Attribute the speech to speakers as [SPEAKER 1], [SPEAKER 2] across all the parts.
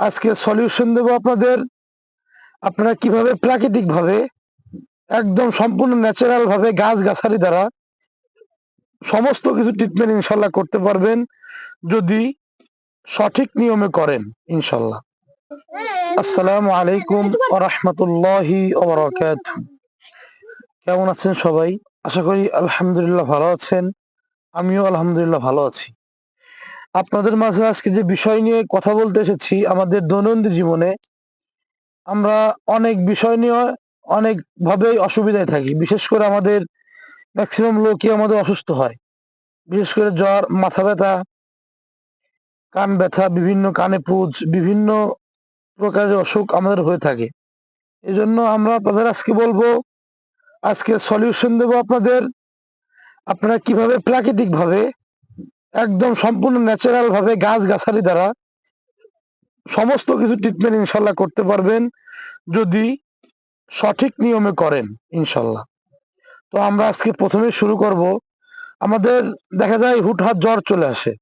[SPEAKER 1] আজকে সলিউশন দেব আপনাদের। আপনারা কিভাবে প্রাকৃতিক ভাবে একদম সম্পূর্ণ ন্যাচারাল ভাবে গাছগাছালি দ্বারা সমস্ত কিছু ট্রিটমেন্ট ইনশাল্লাহ করতে পারবেন, যদি সঠিক নিয়মে করেন ইনশাল্লাহ। আসসালামু আলাইকুম ওয়া রাহমাতুল্লাহি ওয়া বারাকাতুহু। কেমন আছেন সবাই? আশা করি আলহামদুলিল্লাহ ভালো আছেন। আমিও আলহামদুলিল্লাহ ভালো আছি। আপনাদের মাঝে আজকে যে বিষয় নিয়ে কথা বলতে এসেছি, আমাদের দৈনন্দিন জীবনে আমরা অনেক বিষয় নিয়ে অনেক ভাবেই অসুবিধায় থাকি। বিশেষ করে আমাদের ম্যাক্সিমাম লোকই আমাদের অসুস্থ হয়। বিশেষ করে জ্বর, মাথা ব্যথা, কান ব্যথা, বিভিন্ন কানে পুজ, বিভিন্ন প্রকারের অসুখ আমাদের হয়ে থাকে। এজন্য আমরা আপনাদের আজকে বলবো, আজকে সলিউশন দেব আপনাদের। আপনারা কিভাবে প্রাকৃতিক ভাবে একদম সম্পূর্ণ ন্যাচারাল ভাবে গাছগাছালি দ্বারা সমস্ত কিছু ট্রিটমেন্ট ইনশাল্লাহ করতে পারবেন, যদি সঠিক নিয়মে করেন ইনশাল্লাহ। তো আমরা আজকে প্রথমে শুরু করব। আমাদের দেখা যায় হুটহাট জ্বর চলে আসে।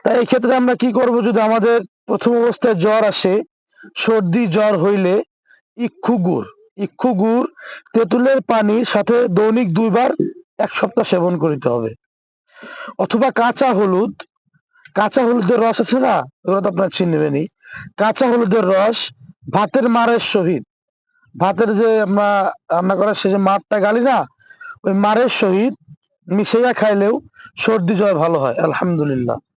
[SPEAKER 1] তাই এই ক্ষেত্রে আমরা কি করব, যদি আমাদের প্রথম অবস্থায় জ্বর আসে, সর্দি জ্বর হইলে ইক্ষু গুড় তেঁতুলের পানির সাথে দৈনিক 2 বার 1 সপ্তাহ সেবন করিতে হবে। অথবা কাঁচা হলুদের রস আছে না, ওগুলো তো আপনার চিনবেনই। কাঁচা হলুদের রস ভাতের মারের সহিত, ভাতের যে আমরা রান্না করার সে যে মারটা গালি না, ওই মারের সহিত মিশাইয়া খাইলেও সর্দি জ্বর ভালো হয় আলহামদুলিল্লাহ।